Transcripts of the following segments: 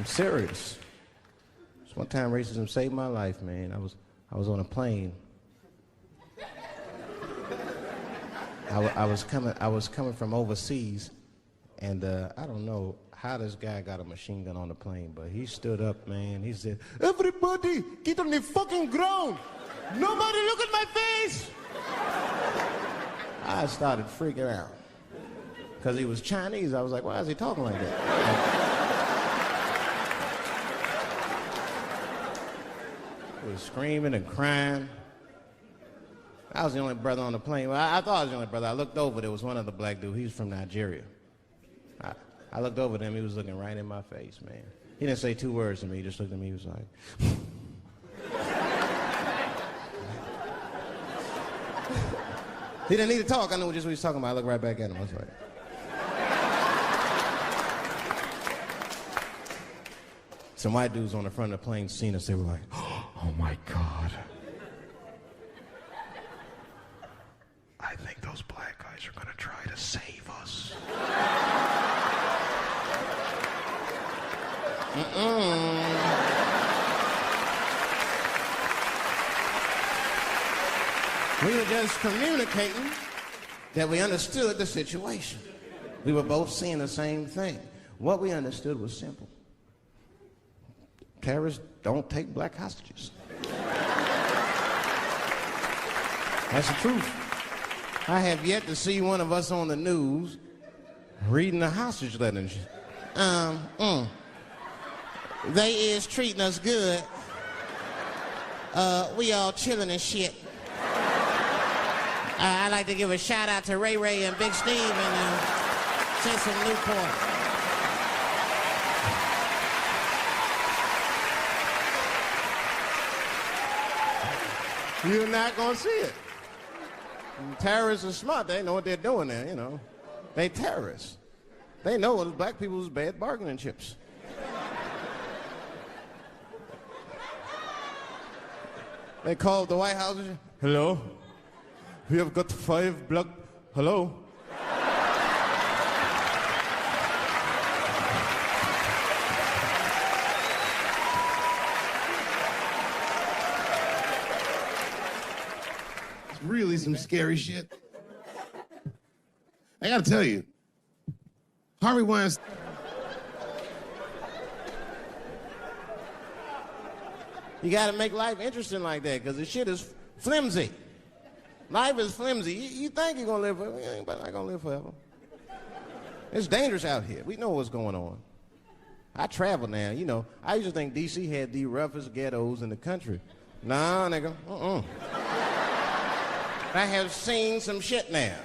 I'm serious. This one time racism saved my life, man. I was on a plane. I was coming from overseas, and I don't know how this guy got a machine gun on the plane, but he stood up, man. He said, "Everybody, get on the fucking ground. Nobody look at my face." I started freaking out. Because he was Chinese, I was like, why is he talking like that? He was screaming and crying. I was the only brother on the plane. Well, I thought I was the only brother. I looked over, there was one other black dude. He was from Nigeria. I looked over at him, he was looking right in my face, man. He didn't say 2 words to me, he just looked at me, he was like... He didn't need to talk, I knew just what he was talking about. I looked right back at him, I was like... Some white dudes on the front of the plane seen us, they were like, oh my God. I think those black guys are gonna try to save us. We were just communicating that we understood the situation. We were both seeing the same thing. What we understood was simple. Terrorists don't take black hostages. That's the truth. I have yet to see one of us on the news reading a hostage letter and shit. They is treating us good. We all chilling and shit. I'd like to give a shout out to Ray Ray and Big Steve and send some Newport. You're not gonna see it. And terrorists are smart. They know what they're doing there, you know. They terrorists. They know it's black people's bad bargaining chips. They called the White House. Hello? We have got 5 black... Hello? It's really some scary shit. I gotta tell you, Harvey Weinstein... You gotta make life interesting like that, because the shit is flimsy. Life is flimsy. You think you're gonna live forever, you ain't not gonna live forever. It's dangerous out here. We know what's going on. I travel now, you know. I used to think D.C. had the roughest ghettos in the country. Nah, nigga, I have seen some shit now.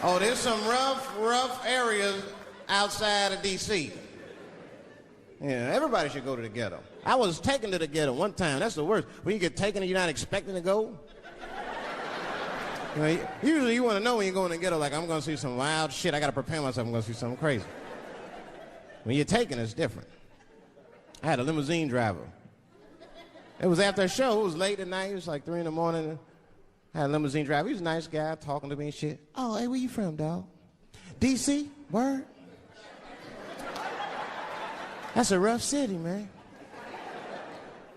Oh, there's some rough areas outside of D.C. Yeah, everybody should go to the ghetto. I was taken to the ghetto one time. That's the worst. When you get taken and you're not expecting to go. You know, usually you want to know when you go in the ghetto, like, I'm going to see some wild shit. I got to prepare myself. I'm going to see something crazy. When you're taken, it's different. I had a limousine driver. It was after a show. It was late at night. It was like 3 in the morning. I had a limousine driver. He was a nice guy talking to me and shit. Oh, hey, where you from, dog? D.C.? Word? That's a rough city, man.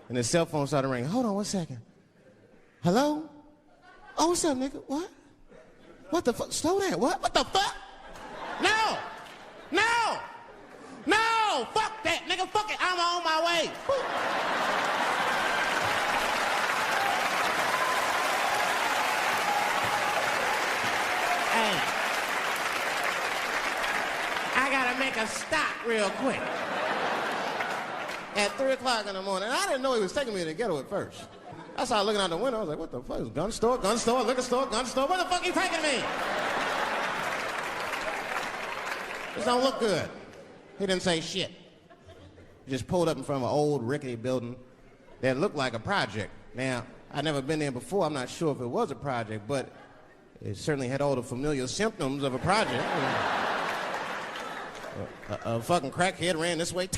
And his cell phone started ringing. Hold on 1 second. Hello? Oh, what's up, nigga? What? What the fuck? Slow down. What? What the fuck? No! No! No! Fuck that, nigga. Fuck it. I'm on my way. Hey. I gotta make a stop real quick. At 3 o'clock in the morning. I didn't know he was taking me to the ghetto at first. I started looking out the window. I was like, what the fuck? Gun store, liquor store, gun store. Where the fuck are you taking me? This don't look good. He didn't say shit. He just pulled up in front of an old rickety building that looked like a project. Now, I'd never been there before. I'm not sure if it was a project, but it certainly had all the familiar symptoms of a project. A fucking crackhead ran this way.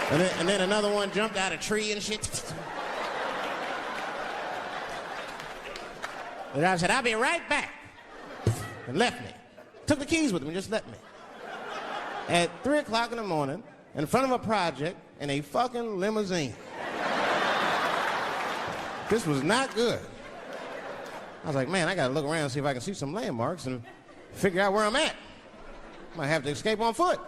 And then another one jumped out of a tree and shit. And I said, I'll be right back. and left me. Took the keys with him and just left me. At 3 o'clock in the morning, in front of a project, in a fucking limousine. This was not good. I was like, man, I gotta look around and see if I can see some landmarks and figure out where I'm at. Might have to escape on foot.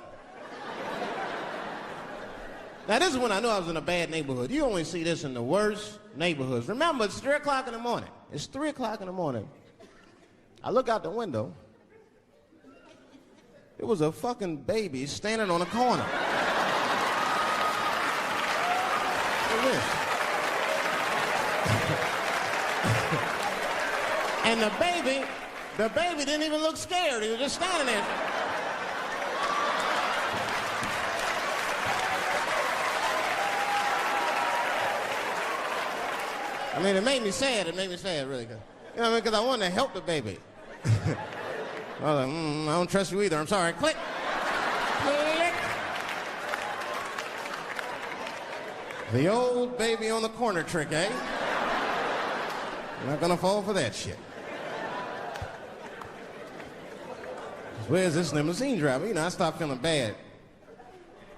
Now, this is when I knew I was in a bad neighborhood. You only see this in the worst neighborhoods. Remember, it's 3 o'clock in the morning. It's 3 o'clock in the morning. I look out the window. It was a fucking baby standing on a corner. Look at this. And the baby didn't even look scared. He was just standing there. I mean, it made me sad. It made me sad, really. You know what I mean? Because I wanted to help the baby. I was like, I don't trust you either. I'm sorry. Click. Click. The old baby on the corner trick, eh? I'm not going to fall for that shit. Where's this limousine driver? You know, I start feeling bad.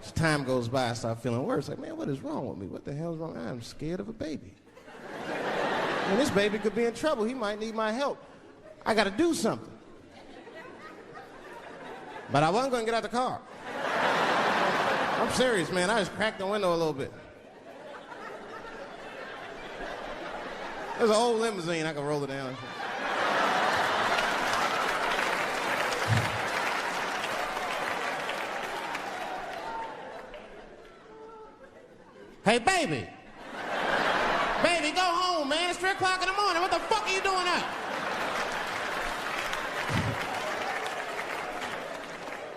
As time goes by, I start feeling worse. Like, man, what is wrong with me? What the hell's wrong? I'm scared of a baby. And this baby could be in trouble. He might need my help. I got to do something. But I wasn't going to get out the car. I'm serious, man. I just cracked the window a little bit. There's an old limousine. I can roll it down. Hey, baby. Baby, go home, man. It's 3 o'clock in the morning. What the fuck are you doing up?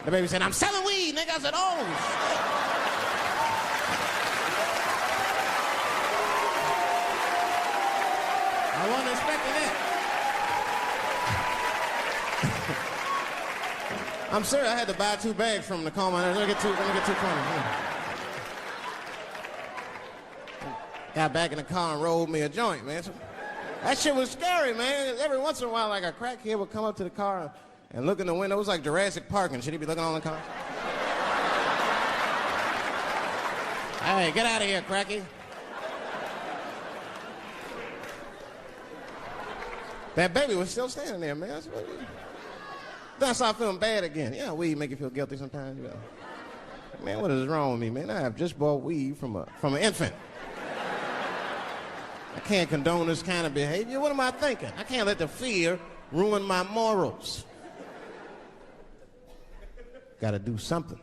The baby said, I'm selling weed, nigga. I said, oh, shit. I wasn't expecting that. I'm serious. I had to buy 2 bags from him to calm my nerves. Let me get 2 corners. Got back in the car and rolled me a joint, man. So, that shit was scary, man. Every once in a while, like a crackhead would come up to the car and look in the window. It was like Jurassic Park, and should he be looking on the car? Hey, get out of here, cracky. That baby was still standing there, man. Then I started feeling bad again. Yeah, weed make you feel guilty sometimes, you know. Man, what is wrong with me, man? I have just bought weed from an infant. I can't condone this kind of behavior. What am I thinking? I can't let the fear ruin my morals. Gotta do something.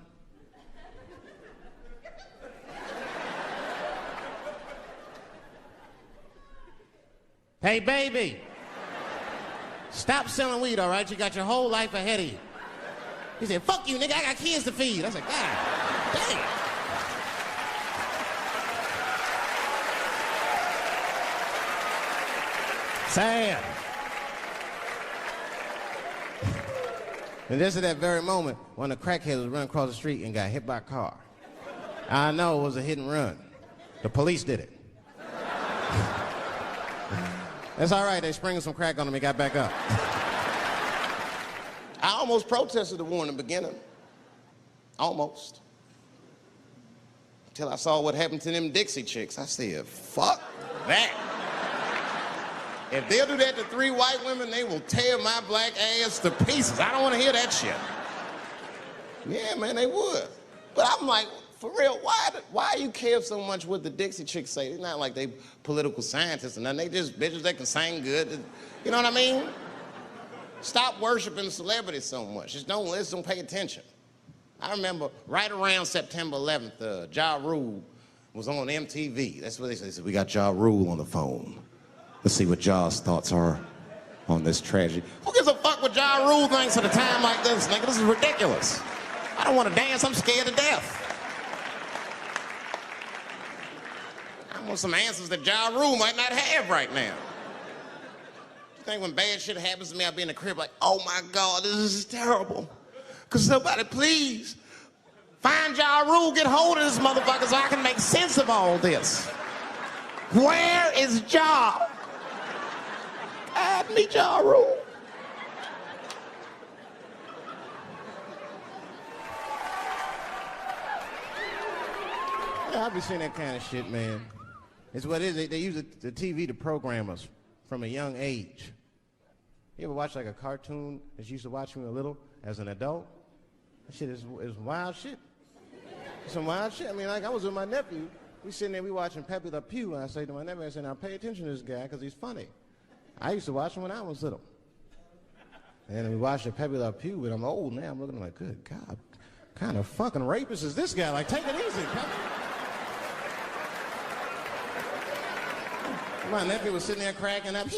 Hey, baby. Stop selling weed, all right? You got your whole life ahead of you. He said, fuck you, nigga. I got kids to feed. I said, God damn. Sad. And just at that very moment, one of the crackheads was running across the street and got hit by a car. I know it was a hit and run. The police did it. That's all right. They sprinkled some crack on him and got back up. I almost protested the war in the beginning. Almost. Until I saw what happened to them Dixie chicks. I said, fuck that. If they'll do that to 3 white women, they will tear my black ass to pieces. I don't want to hear that shit. Yeah, man, they would. But I'm like, for real, why you care so much what the Dixie chicks say? It's not like they political scientists or nothing. They just bitches that can sing good. You know what I mean? Stop worshiping celebrities so much. Just don't listen, don't pay attention. I remember right around September 11th, Ja Rule was on MTV. That's what they said. They said, we got Ja Rule on the phone. Let's see what Ja's thoughts are on this tragedy. Who gives a fuck what Ja Rule thinks at a time like this, nigga? This is ridiculous. I don't want to dance. I'm scared to death. I want some answers that Ja Rule might not have right now. You think when bad shit happens to me, I'll be in the crib like, oh my God, this is terrible. Could somebody please find Ja Rule, get hold of this motherfucker so I can make sense of all this. Where is Ja? Guide me, Ja Rule. Yeah, I be seeing that kind of shit, man. It's what it is. They use the TV to program us from a young age. You ever watch like a cartoon that you used to watch when you were little as an adult? That shit is wild shit. Some wild shit. I mean, like I was with my nephew. We sitting there, we watching Pepe Le Pew, and I say to my nephew, I said, now pay attention to this guy because he's funny. I used to watch him when I was little. And we watched the Pepe Le Pew, but I'm old now. I'm looking like, good God, what kind of fucking rapist is this guy? Like, take it easy, Pepe. My nephew was sitting there cracking up.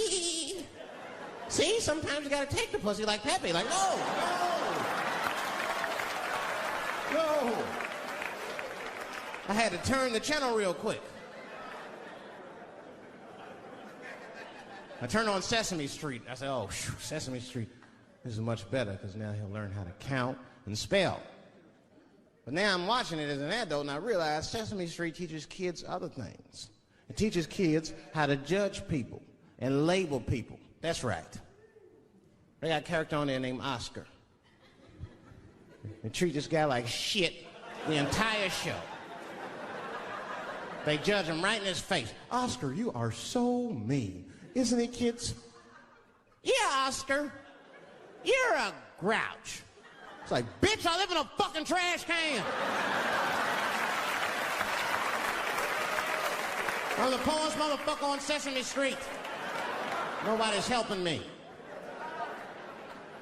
See, sometimes you gotta take the pussy like Pepe. Like, no. I had to turn the channel real quick. I turned on Sesame Street. I said, oh, Sesame Street. This is much better because now he'll learn how to count and spell. But now I'm watching it as an adult and I realize Sesame Street teaches kids other things. It teaches kids how to judge people and label people. That's right. They got a character on there named Oscar. They treat this guy like shit the entire show. They judge him right in his face. Oscar, you are so mean. Isn't it, kids? Yeah, Oscar. You're a grouch. It's like, bitch, I live in a fucking trash can. I'm the poorest motherfucker on Sesame Street. Nobody's helping me.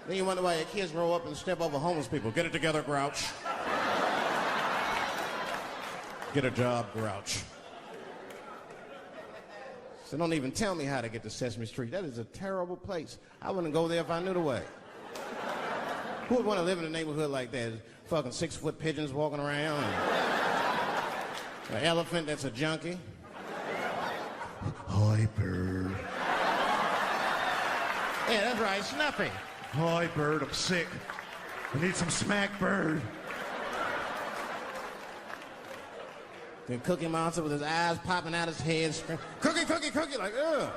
Then you wonder why your kids grow up and step over homeless people. Get it together, grouch. Get a job, grouch. So don't even tell me how to get to Sesame Street. That is a terrible place. I wouldn't go there if I knew the way. Who would want to live in a neighborhood like that? Fucking 6-foot pigeons walking around. And an elephant that's a junkie. Hi, bird. Yeah, that's right, Snuffy. Hi, bird, I'm sick. I need some smack, bird. Then Cookie Monster with his eyes popping out his head, screaming, cookie, cookie, cookie, like, ugh.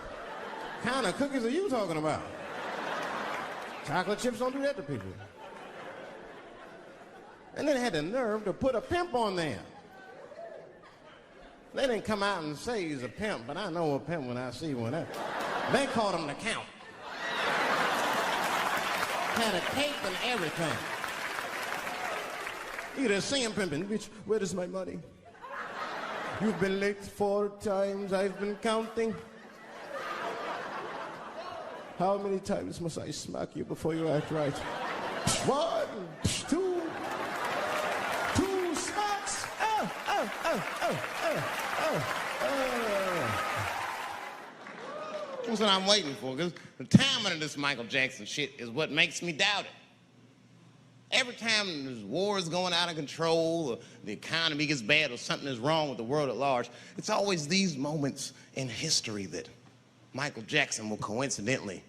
What kind of cookies are you talking about? Chocolate chips don't do that to people. And then they had the nerve to put a pimp on there. They didn't come out and say he's a pimp, but I know a pimp when I see one. They called him the Count. Had a cape and everything. You just see him pimping, bitch, where is my money? You've been late 4 times, I've been counting. How many times must I smack you before you act right? 1, 2 smacks. That's what I'm waiting for, because the timing of this Michael Jackson shit is what makes me doubt it. Every time this war is going out of control, or the economy gets bad, or something is wrong with the world at large, it's always these moments in history that Michael Jackson will coincidentally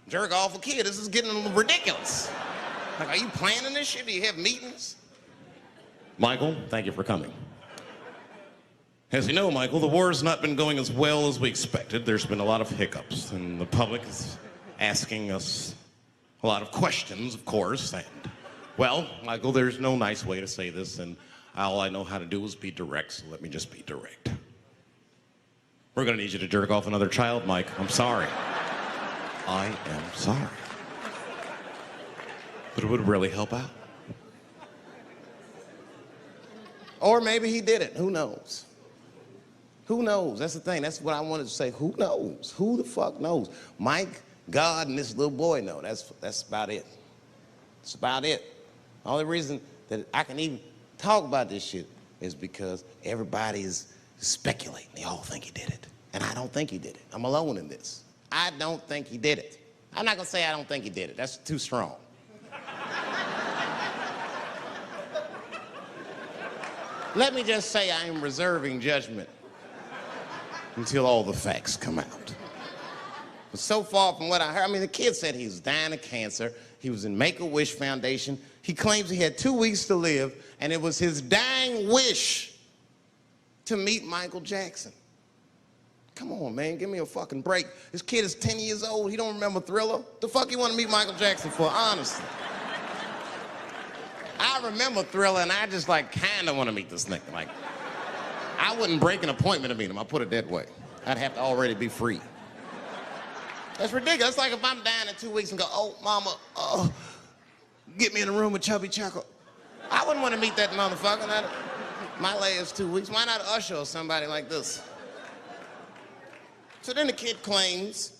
jerk off a kid. This is getting ridiculous. Like, are you planning this shit? Do you have meetings? Michael, thank you for coming. As you know, Michael, the war has not been going as well as we expected. There's been a lot of hiccups, and the public is asking us a lot of questions, of course, and, well, Michael, there's no nice way to say this, and all I know how to do is be direct, so let me just be direct. We're gonna need you to jerk off another child, Mike. I'm sorry. I am sorry. But it would really help out. Or maybe he did it. Who knows? Who knows? That's the thing. That's what I wanted to say. Who knows? Who the fuck knows? Mike, God, and this little boy know. That's about it. That's about it. The only reason that I can even talk about this shit is because everybody is speculating. They all think he did it. And I don't think he did it. I'm alone in this. I don't think he did it. I'm not gonna say I don't think he did it. That's too strong. Let me just say I am reserving judgment until all the facts come out. But so far from what I heard, I mean, the kid said he was dying of cancer. He was in Make-A-Wish Foundation. He claims he had 2 weeks to live, and it was his dying wish to meet Michael Jackson. Come on, man, give me a fucking break. This kid is 10 years old. He don't remember Thriller. The fuck you want to meet Michael Jackson for, honestly? I remember Thriller, and I just, like, kind of want to meet this nigga. Like, I wouldn't break an appointment to meet him. I'll put it that way. I'd have to already be free. That's ridiculous. It's like if I'm dying in 2 weeks and go, oh, mama, get me in a room with Chubby Chuckle. I wouldn't want to meet that motherfucker. My last 2 weeks. Why not Usher or somebody like this? So then the kid claims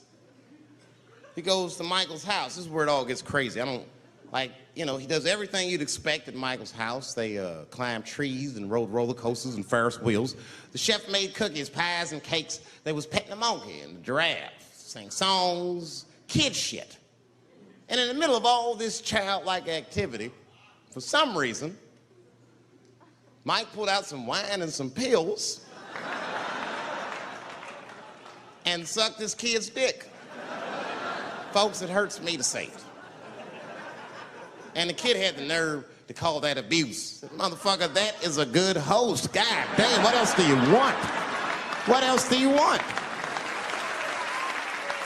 he goes to Michael's house. This is where it all gets crazy. He does everything you'd expect at Michael's house. They climbed trees and rode roller coasters and Ferris wheels. The chef made cookies, pies, and cakes. They was petting the monkey and the giraffe, sang songs, kid shit. And in the middle of all this childlike activity, for some reason, Mike pulled out some wine and some pills and sucked his kid's dick. Folks, it hurts me to say it. And the kid had the nerve to call that abuse. Motherfucker, that is a good host. God damn, what else do you want? What else do you want?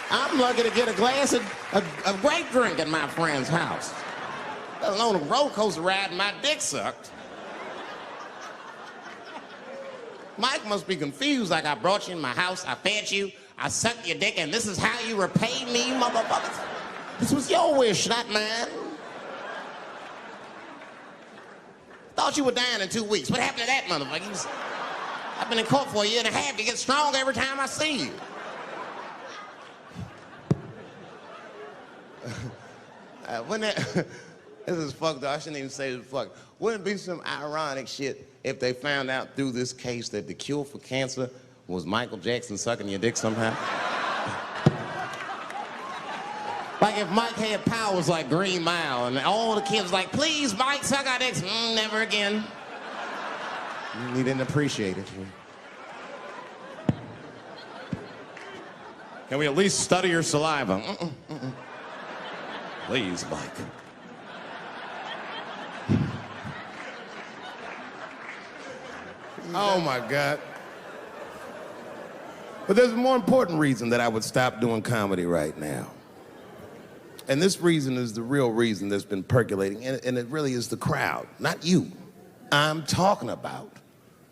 I'm lucky to get a glass of grape drink at my friend's house. Let alone a roller coaster ride and my dick sucked. Mike must be confused, like I brought you in my house, I fed you, I sucked your dick, and this is how you repay me, motherfuckers? This was your wish, not mine. Thought you were dying in 2 weeks. What happened to that motherfucker? I've been in court for a year and a half. You get stronger every time I see you. This is fucked up. I shouldn't even say this fucked. Wouldn't it be some ironic shit if they found out through this case that the cure for cancer was Michael Jackson sucking your dick somehow? Like if Mike had powers like Green Mile and all the kids like, please, Mike, suck our dicks. Never again. He didn't appreciate it. Can we at least study your saliva? Please, Mike. Oh, my God. But there's a more important reason that I would stop doing comedy right now. And this reason is the real reason that's been percolating, and it really is the crowd, not you. I'm talking about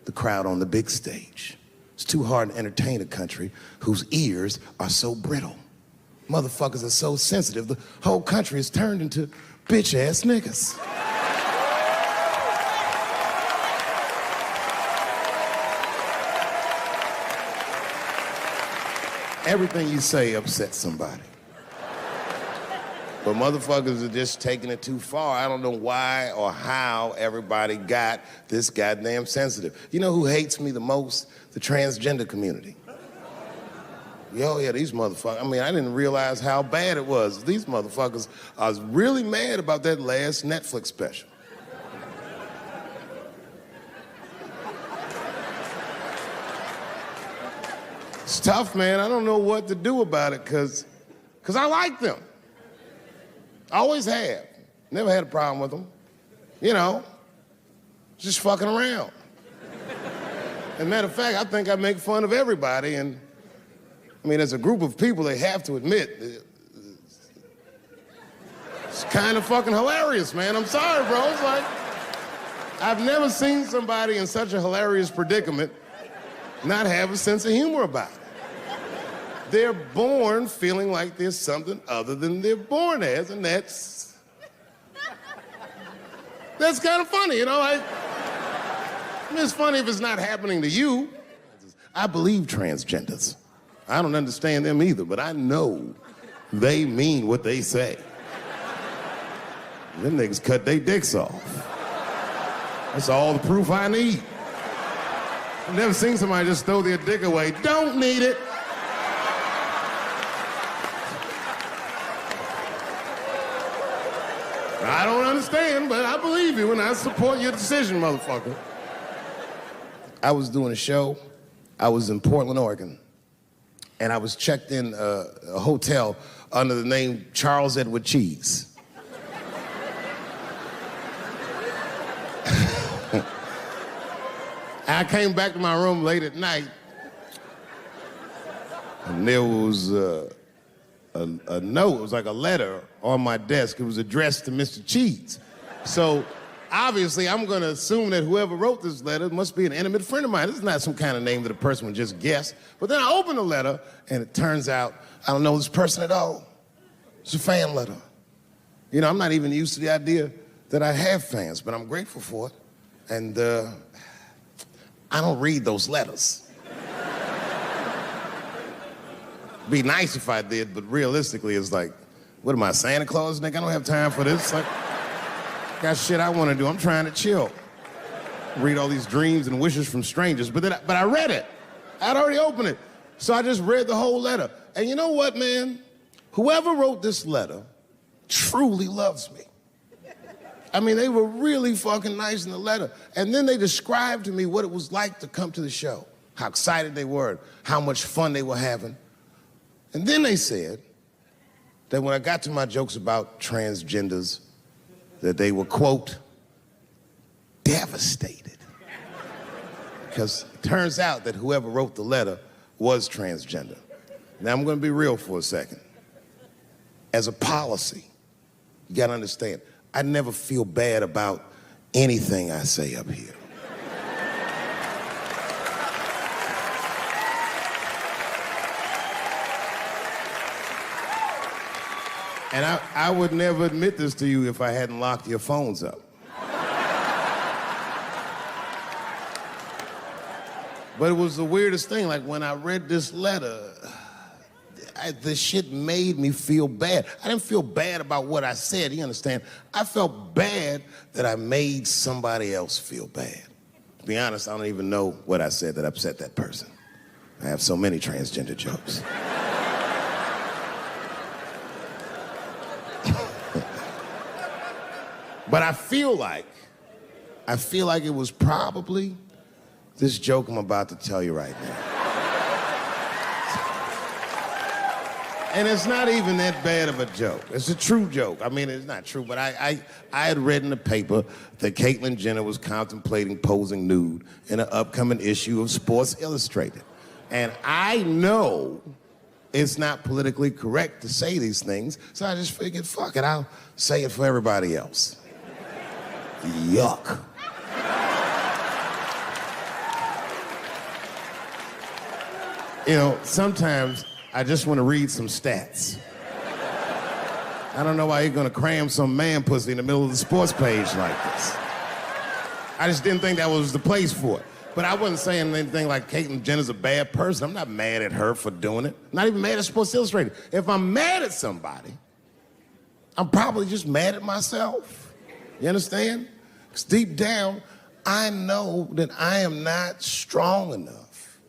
the crowd on the big stage. It's too hard to entertain a country whose ears are so brittle. Motherfuckers are so sensitive, the whole country is turned into bitch-ass niggas. Everything you say upsets somebody. But motherfuckers are just taking it too far. I don't know why or how everybody got this goddamn sensitive. You know who hates me the most? The transgender community. Yo, yeah, these motherfuckers. I mean, I didn't realize how bad it was. These motherfuckers are really mad about that last Netflix special. It's tough, man. I don't know what to do about it, because I like them. I always have. Never had a problem with them. You know, just fucking around. As a matter of fact, I think I make fun of everybody, and I mean, as a group of people, they have to admit, it's kind of fucking hilarious, man. I'm sorry, bro. It's like, I've never seen somebody in such a hilarious predicament not have a sense of humor about it. They're born feeling like there's something other than they're born as, and that's kind of funny, you know? I mean, it's funny if it's not happening to you. I believe transgenders. I don't understand them either, but I know they mean what they say. Them niggas cut their dicks off. That's all the proof I need. I've never seen somebody just throw their dick away. Don't need it. I don't understand, but I believe you and I support your decision, motherfucker. I was doing a show. I was in Portland, Oregon. And I was checked in a hotel under the name Charles Edward Cheese. I came back to my room late at night, and there was a note. It was like a letter on my desk. It was addressed to Mr. Cheese. So obviously, I'm going to assume that whoever wrote this letter must be an intimate friend of mine. This is not some kind of name that a person would just guess. But then I open the letter, and it turns out I don't know this person at all. It's a fan letter. You know, I'm not even used to the idea that I have fans, but I'm grateful for it. And I don't read those letters. Be nice if I did, but realistically, it's like, what am I, Santa Claus, nigga? I don't have time for this. Like, got shit I want to do. I'm trying to chill. Read all these dreams and wishes from strangers. But I read it. I'd already opened it. So I just read the whole letter. And you know what, man? Whoever wrote this letter truly loves me. I mean, they were really fucking nice in the letter. And then they described to me what it was like to come to the show, how excited they were, how much fun they were having. And then they said that when I got to my jokes about transgenders, that they were, quote, devastated. Because it turns out that whoever wrote the letter was transgender. Now, I'm going to be real for a second. As a policy, you got to understand, I never feel bad about anything I say up here. And I would never admit this to you if I hadn't locked your phones up. But it was the weirdest thing. Like, when I read this letter, this shit made me feel bad. I didn't feel bad about what I said, you understand? I felt bad that I made somebody else feel bad. To be honest, I don't even know what I said that upset that person. I have so many transgender jokes. But I feel like it was probably this joke I'm about to tell you right now. And it's not even that bad of a joke. It's a true joke. I mean, it's not true, but I had read in the paper that Caitlyn Jenner was contemplating posing nude in an upcoming issue of Sports Illustrated. And I know it's not politically correct to say these things, so I just figured, fuck it, I'll say it for everybody else. Yuck. You know, sometimes I just want to read some stats. I don't know why you're gonna cram some man pussy in the middle of the sports page like this. I just didn't think that was the place for it. But I wasn't saying anything like Caitlyn Jenner's a bad person. I'm not mad at her for doing it. I'm not even mad at Sports Illustrated. If I'm mad at somebody, I'm probably just mad at myself. You understand? Because deep down, I know that I am not strong enough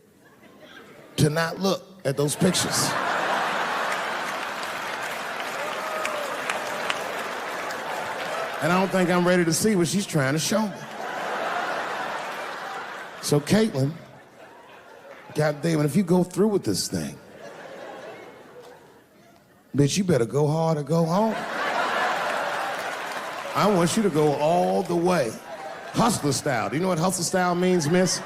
to not look at those pictures. And I don't think I'm ready to see what she's trying to show me. So Caitlyn, goddamn it, if you go through with this thing, bitch, you better go hard or go home. I want you to go all the way. Hustler style. Do you know what hustler style means, miss?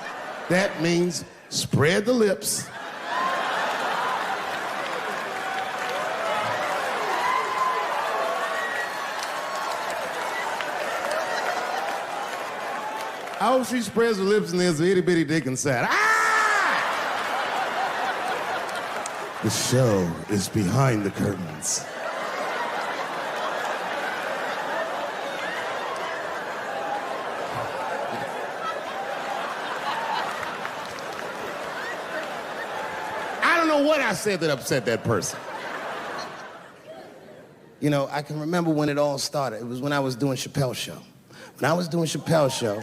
That means spread the lips. I hope she spreads her lips and there's an itty bitty dick inside. Ah! The show is behind the curtains. I don't know what I said that upset that person. You know, I can remember when it all started. It was when I was doing Chappelle show. When I was doing Chappelle show,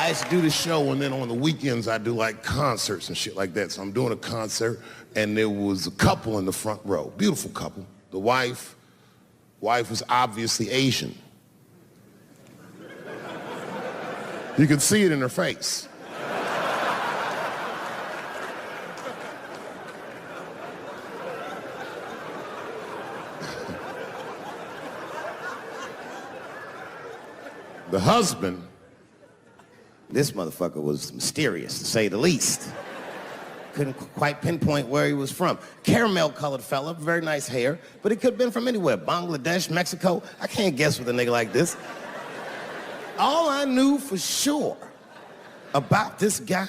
I used to do the show, and then on the weekends, I do like concerts and shit like that. So I'm doing a concert, and there was a couple in the front row, beautiful couple. The wife was obviously Asian. You could see it in her face. The husband, this motherfucker was mysterious, to say the least. Couldn't quite pinpoint where he was from. Caramel-colored fella, very nice hair, but he could have been from anywhere. Bangladesh, Mexico. I can't guess with a nigga like this. All I knew for sure about this guy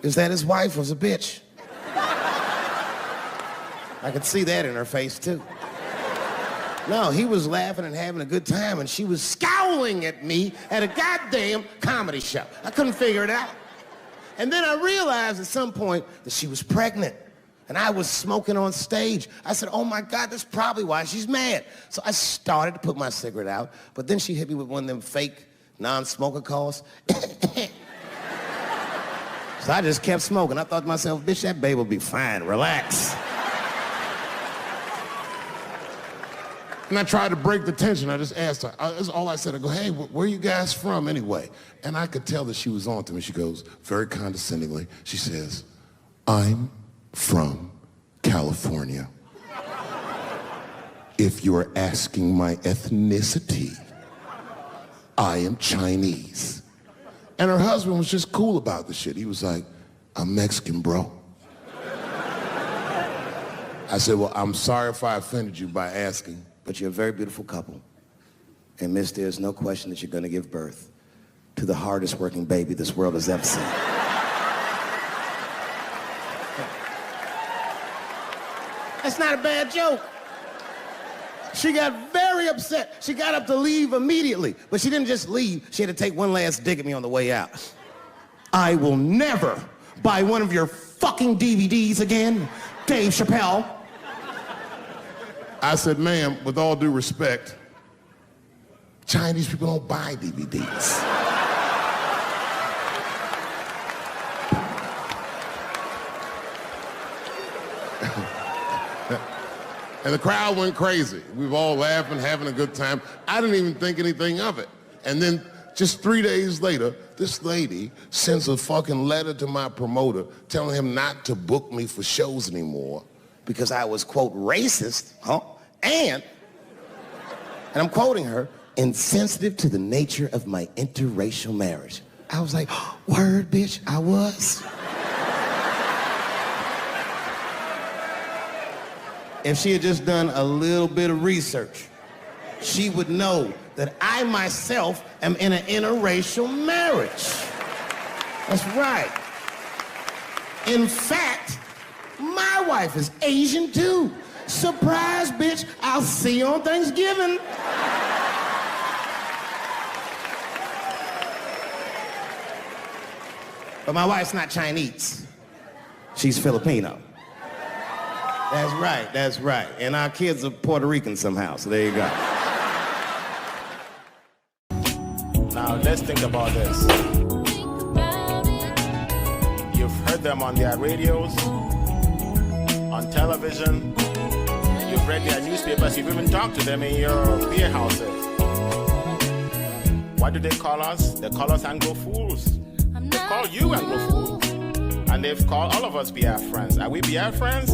is that his wife was a bitch. I could see that in her face, too. No, he was laughing and having a good time, and she was scowling at me at a goddamn comedy show. I couldn't figure it out. And then I realized at some point that she was pregnant, and I was smoking on stage. I said, oh my God, that's probably why she's mad. So I started to put my cigarette out, but then she hit me with one of them fake non-smoker calls. So I just kept smoking. I thought to myself, bitch, that baby will be fine, relax. And I tried to break the tension. I just asked her. That's all I said. I go, hey, where are you guys from anyway? And I could tell that she was on to me. She goes, very condescendingly, she says, I'm from California. If you're asking my ethnicity, I am Chinese. And her husband was just cool about the shit. He was like, I'm Mexican, bro. I said, well, I'm sorry if I offended you by asking. But you're a very beautiful couple. And miss, there's no question that you're gonna give birth to the hardest working baby this world has ever seen. That's not a bad joke. She got very upset. She got up to leave immediately, but she didn't just leave. She had to take one last dig at me on the way out. I will never buy one of your fucking DVDs again, Dave Chappelle. I said, ma'am, with all due respect, Chinese people don't buy DVDs. And the crowd went crazy. We were all laughing, having a good time. I didn't even think anything of it. And then just 3 days later, this lady sends a fucking letter to my promoter telling him not to book me for shows anymore because I was, quote, racist, and I'm quoting her, insensitive to the nature of my interracial marriage. I was like, word, bitch, I was. If she had just done a little bit of research, she would know that I myself am in an interracial marriage. That's right. In fact, my wife is Asian too. Surprise, bitch, I'll see you on Thanksgiving. But my wife's not Chinese. She's Filipino. That's right. And our kids are Puerto Rican somehow, so there you go. Now, let's think about this. You've heard them on their radios, on television, you've read their newspapers, you've even talked to them in your beer houses. What do they call us? They call us Anglo fools. They call you Anglo fools. And they've called all of us Biafrans. Are we Biafrans?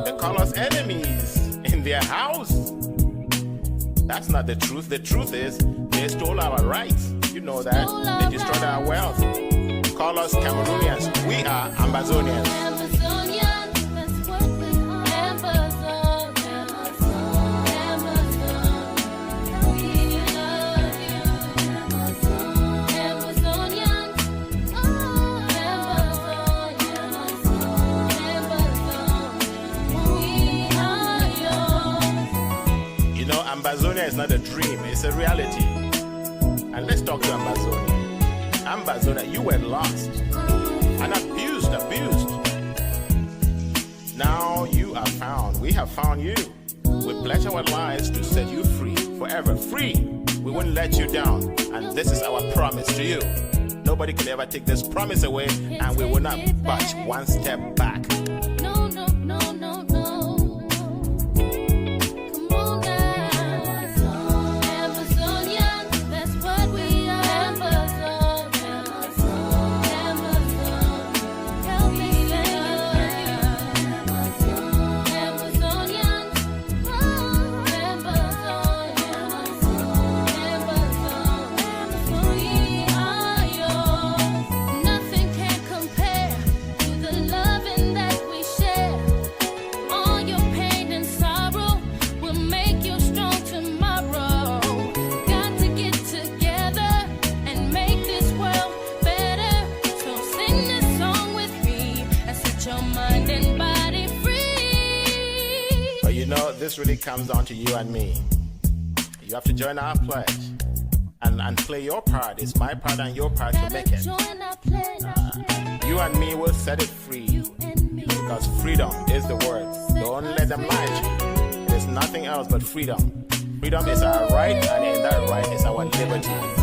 They call us enemies in their house. That's not the truth. The truth is they stole our rights. You know that. They destroyed our wealth. Call us Cameroonians. We are Ambazonians. Ambazonia is not a dream, it's a reality. And let's talk to Ambazonia. Ambazonia, you were lost and abused. Now you are found. We have found you. We pledge our lives to set you free, forever free. We won't let you down. And this is our promise to you. Nobody can ever take this promise away, and we will not budge one step back. this really comes down to you and me. You have to join our pledge and play your part. It's my part and your part to make it. You and me will set it free because freedom is the word. Don't let them lie to you. There's nothing else but freedom. Freedom is our right, and in that right is our liberty.